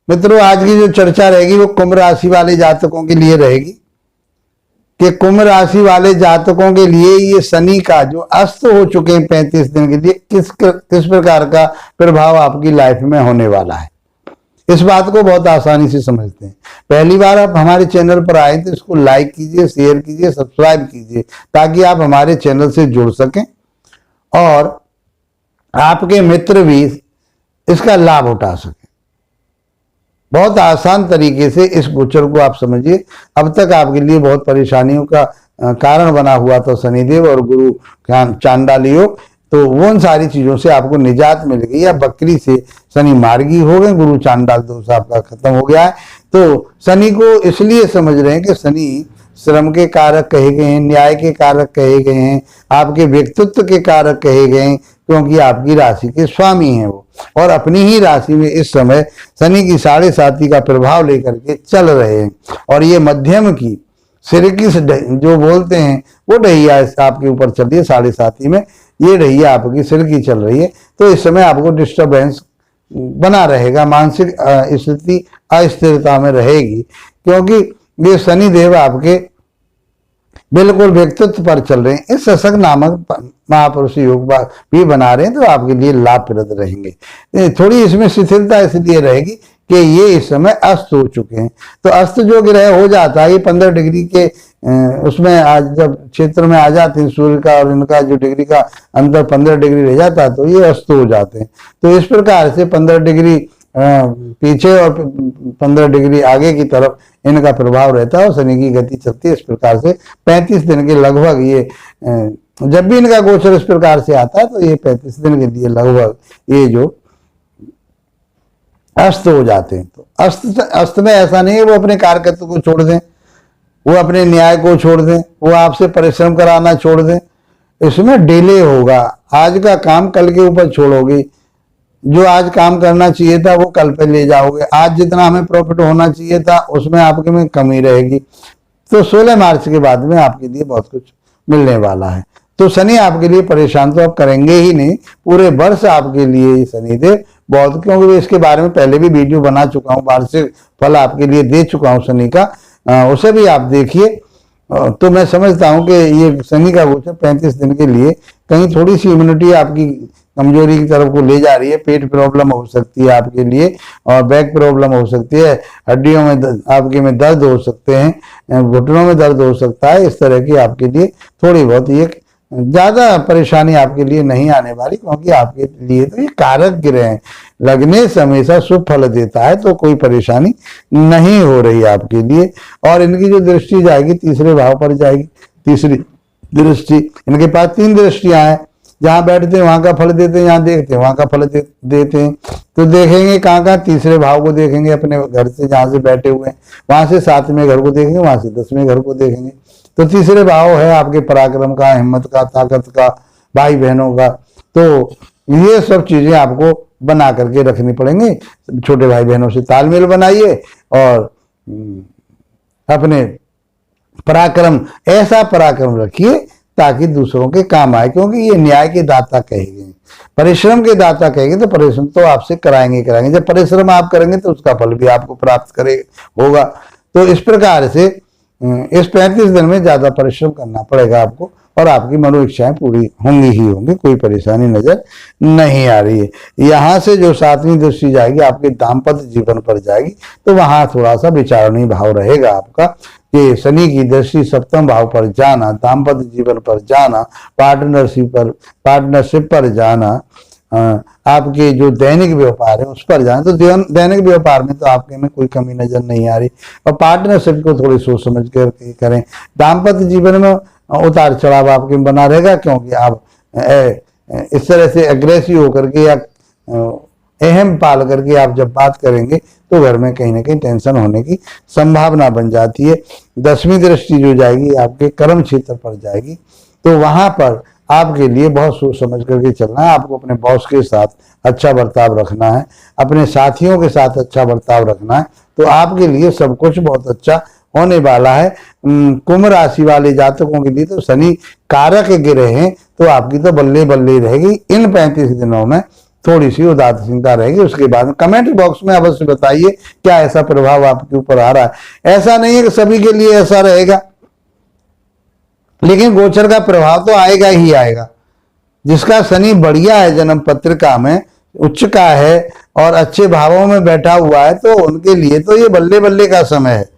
मित्रों, आज की जो चर्चा रहेगी वो कुंभ राशि वाले जातकों के लिए रहेगी कि कुंभ राशि वाले जातकों के लिए ये शनि का जो अस्त हो चुके हैं 35 दिन के लिए किस प्रकार का प्रभाव आपकी लाइफ में होने वाला है। इस बात को बहुत आसानी से समझते हैं। पहली बार आप हमारे चैनल पर आए तो इसको लाइक कीजिए, शेयर कीजिए, सब्सक्राइब कीजिए ताकि आप हमारे चैनल से जुड़ सकें और आपके मित्र भी इसका लाभ उठा सकें। बहुत आसान तरीके से इस गोचर को आप समझिए। अब तक आपके लिए बहुत परेशानियों का कारण बना हुआ था शनिदेव और गुरु चांडाल योग, तो वो उन सारी चीजों से आपको निजात मिल गई। या बकरी से शनि मार्गी हो गए, गुरु चांडाल दोष आपका खत्म हो गया है। तो शनि को इसलिए समझ रहे हैं कि शनि श्रम के कारक कहे गए हैं, न्याय के कारक कहे गए हैं, आपके व्यक्तित्व के कारक कहे गए हैं, क्योंकि आपकी राशि के स्वामी हैं वो, और अपनी ही राशि में इस समय शनि की 7.5 का प्रभाव लेकर के चल रहे हैं। और ये मध्यम की सिर की जो बोलते हैं वो डहिया आपके ऊपर चल रही है 7.5 में, ये डहिया आपकी सिर की चल रही है। तो इस समय आपको डिस्टर्बेंस बना रहेगा, मानसिक स्थिति अस्थिरता में रहेगी, क्योंकि ये शनिदेव आपके बिल्कुल व्यक्तित्व पर चल रहे हैं। इस शशक नामक महापुरुष योग भी बना रहे हैं, तो आपके लिए लाभप्रद रहेंगे। थोड़ी इसमें शिथिलता इसलिए रहेगी कि ये इस समय अस्त हो चुके हैं। तो अस्त जो ग्रह हो जाता है, ये 15 डिग्री के उसमें आज जब क्षेत्र में आ जाते हैं सूर्य का और इनका जो डिग्री का अंतर 15 डिग्री रह जाता है, तो ये अस्त हो जाते हैं। तो इस प्रकार से 15 डिग्री पीछे और 15 डिग्री आगे की तरफ इनका प्रभाव रहता है और शनि की गति चलती है। इस प्रकार से 35 दिन के लगभग ये जब भी इनका गोचर इस प्रकार से आता है, तो ये 35 दिन के लिए लगभग ये जो अस्त हो जाते हैं। तो अस्त में ऐसा नहीं है वो अपने कार्यकर्ता को छोड़ दें, वो अपने न्याय को छोड़ दें, वो आपसे परिश्रम कराना छोड़ दें। इसमें डिले होगा, आज का काम कल के ऊपर छोड़ोगे, जो आज काम करना चाहिए था वो कल पे ले जाओगे, आज जितना हमें प्रॉफिट होना चाहिए था उसमें आपके में कमी रहेगी। तो 16 मार्च के बाद में आपके लिए बहुत कुछ मिलने वाला है। तो शनि आपके लिए परेशान तो आप करेंगे ही नहीं, पूरे वर्ष आपके लिए शनिदेव बहुत, क्योंकि इसके बारे में पहले भी वीडियो बना चुका हूँ, वार्षिक फल आपके लिए दे चुका हूँ शनि का, उसे भी आप देखिए। तो मैं समझता हूँ कि ये शनि का गोचर 35 दिन के लिए कहीं थोड़ी सी इम्यूनिटी आपकी कमजोरी की तरफ को ले जा रही है। पेट प्रॉब्लम हो सकती है आपके लिए, और बैक प्रॉब्लम हो सकती है, हड्डियों में आपके में दर्द हो सकते हैं, घुटनों में दर्द हो सकता है। इस तरह की आपके लिए थोड़ी बहुत ये ज्यादा परेशानी आपके लिए नहीं आने वाली, क्योंकि आपके लिए तो ये कारक ग्रह हैं, लगने से हमेशा शुभ फल देता है, तो कोई परेशानी नहीं हो रही आपके लिए। और इनकी जो दृष्टि जाएगी तीसरे भाव पर जाएगी, तीसरी दृष्टि, इनके पास 3 दृष्टियां हैं, जहां बैठते हैं वहां का फल देते हैं, जहां देखते हैं वहां का फल देते हैं। तो देखेंगे कहाँ तीसरे भाव को देखेंगे, अपने घर से जहां से बैठे हुए हैं वहां से 7वें घर को देखेंगे, वहां से 10वें घर को देखेंगे। तो तीसरे भाव है आपके पराक्रम का, हिम्मत का, ताकत का, भाई बहनों का। तो ये सब चीजें आपको बना करके रखनी पड़ेंगी। छोटे भाई बहनों से तालमेल बनाइए और अपने पराक्रम, ऐसा पराक्रम रखिए ताकि दूसरों के काम आए, क्योंकि ये न्याय के दाता कहेंगे, परिश्रम के दाता कहेंगे, तो परिश्रम तो आपसे कराएंगे। जब परिश्रम आप करेंगे तो उसका फल भी आपको प्राप्त होगा। तो इस प्रकार से इस 35 दिन में ज्यादा परिश्रम करना पड़ेगा आपको, और आपकी मनो इच्छाएं पूरी होंगी ही होंगी, कोई परेशानी नजर नहीं आ रही है। यहाँ से जो 7वीं दृष्टि जाएगी आपके दाम्पत्य जीवन पर जाएगी, तो वहां थोड़ा सा विचारणीय भाव रहेगा आपका कि शनि की दृष्टि 7वें भाव पर जाना, दाम्पत्य जीवन पर जाना, पार्टनरशिप पर जाना, आपके जो दैनिक व्यापार है उस पर जाना। तो दैनिक व्यापार में तो आपके में कोई कमी नजर नहीं आ रही, और पार्टनरशिप को थोड़ी सोच समझ कर करें। दाम्पत्य जीवन में उतार चढ़ाव आपके में बना रहेगा, क्योंकि आप इस तरह से अग्रेसिव होकर के या अहम पाल करके आप जब बात करेंगे तो घर में कहीं ना कहीं टेंशन होने की संभावना बन जाती है। 10वीं दृष्टि जो जाएगी आपके कर्म क्षेत्र पर जाएगी, तो वहां पर आपके लिए बहुत सोच समझ करके चलना है। आपको अपने बॉस के साथ अच्छा बर्ताव रखना है, अपने साथियों के साथ अच्छा बर्ताव रखना है। तो आपके लिए सब कुछ बहुत अच्छा होने वाला है। कुंभ राशि वाले जातकों के लिए तो शनि कारक ग्रह हैं, तो आपकी तो बल्ले बल्ले रहेगी। इन 35 दिनों में थोड़ी सी उदासीनता रहेगी, उसके बाद कमेंट बॉक्स में अवश्य बताइए क्या ऐसा प्रभाव आपके ऊपर आ रहा है। ऐसा नहीं है कि सभी के लिए ऐसा रहेगा, लेकिन गोचर का प्रभाव तो आएगा ही आएगा। जिसका शनि बढ़िया है, जन्म पत्रिका में उच्च का है और अच्छे भावों में बैठा हुआ है, तो उनके लिए तो ये बल्ले बल्ले का समय है।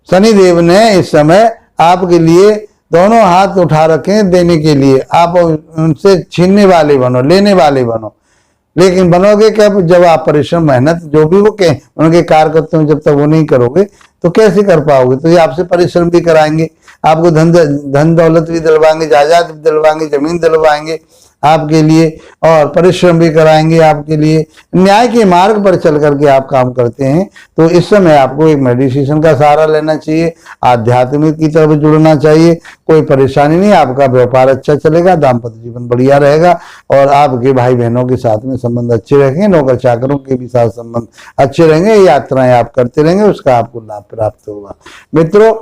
शनि देव ने इस समय आपके लिए दोनों हाथ उठा रखे हैं देने के लिए। आप उनसे छीनने वाले बनो, लेने वाले बनो, लेकिन बनोगे कब? जब आप परिश्रम मेहनत जो भी वो कहें उनके कार्य करते हो, जब तक वो नहीं करोगे तो कैसे कर पाओगे? तो ये आपसे परिश्रम भी कराएंगे, आपको धन दौलत भी दिलवाएंगे, जायदाद भी दिलवाएंगे, जमीन दिलवाएंगे आपके लिए, और परिश्रम भी कराएंगे आपके लिए। न्याय के मार्ग पर चल करके आप काम करते हैं, तो इस समय आपको एक मेडिटेशन का सहारा लेना चाहिए, आध्यात्मिक की तरफ जुड़ना चाहिए। कोई परेशानी नहीं, आपका व्यापार अच्छा चलेगा, दाम्पत्य जीवन बढ़िया रहेगा, और आपके भाई बहनों के साथ में संबंध अच्छे रहेंगे, नौकर चाकरों के भी साथ संबंध अच्छे रहेंगे, यात्राएं आप करते रहेंगे, उसका आपको लाभ प्राप्त होगा। मित्रों,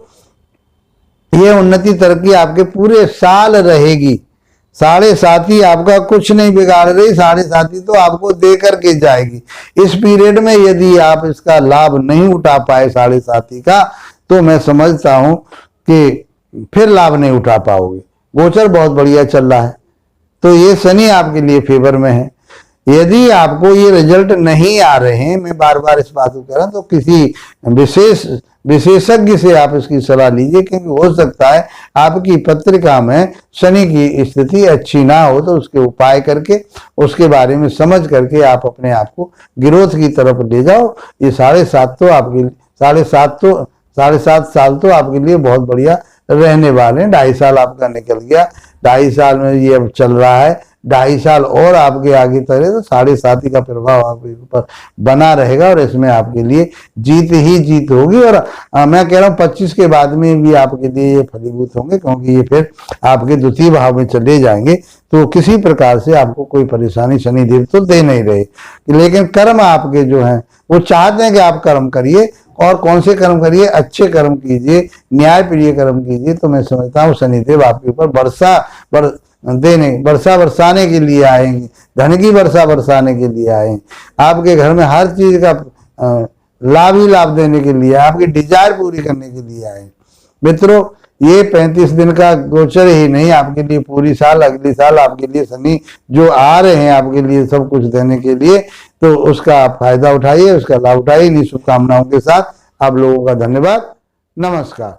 ये उन्नति तरक्की आपके पूरे साल रहेगी। 7.5 आपका कुछ नहीं बिगाड़ रही, 7.5 तो आपको दे करके जाएगी। इस पीरियड में यदि आप इसका लाभ नहीं उठा पाए 7.5 का, तो मैं समझता हूं कि फिर लाभ नहीं उठा पाओगे। गोचर बहुत बढ़िया चल रहा है, तो ये शनि आपके लिए फेवर में है। यदि आपको ये रिजल्ट नहीं आ रहे हैं, मैं बार बार इस बात को कह रहा हूं, तो किसी विशेषज्ञ से आप इसकी सलाह लीजिए, क्योंकि हो सकता है आपकी पत्रिका में शनि की स्थिति अच्छी ना हो, तो उसके उपाय करके, उसके बारे में समझ करके आप अपने आप को ग्रोथ की तरफ ले जाओ। ये 7.5 तो आपके 7.5 साल तो आपके लिए बहुत बढ़िया रहने वाले हैं। 2.5 साल आपका निकल गया, 2.5 साल में ये अब चल रहा है, 2.5 साल और आपके आगे तक है, तो 7.5 का प्रभाव आपके ऊपर बना रहेगा, और इसमें आपके लिए जीत ही जीत होगी। और मैं कह रहा हूँ 25 के बाद में भी आपके लिए ये फलीभूत होंगे, क्योंकि ये फिर आपके द्वितीय भाव में चले जाएंगे, तो किसी प्रकार से आपको कोई परेशानी शनिदेव तो दे नहीं रहे। लेकिन कर्म आपके जो हैं वो चाहते हैं कि आप कर्म करिए, और कौन से कर्म करिए? अच्छे कर्म कीजिए, न्याय प्रिय कर्म कीजिए। तो मैं समझता हूँ शनिदेव आपके ऊपर वर्षा बरसाने के लिए आएंगे, धन की वर्षा बरसाने के लिए आएंगे, आपके घर में हर चीज का लाभ ही लाभ देने के लिए, आपकी डिजायर पूरी करने के लिए आए। मित्रों, ये 35 दिन का गोचर ही नहीं, आपके लिए पूरी साल, अगली साल आपके लिए शनि जो आ रहे हैं आपके लिए सब कुछ देने के लिए, तो उसका आप फायदा उठाइए, उसका लाभ उठाइए। इन्हीं शुभकामनाओं के साथ आप लोगों का धन्यवाद, नमस्कार।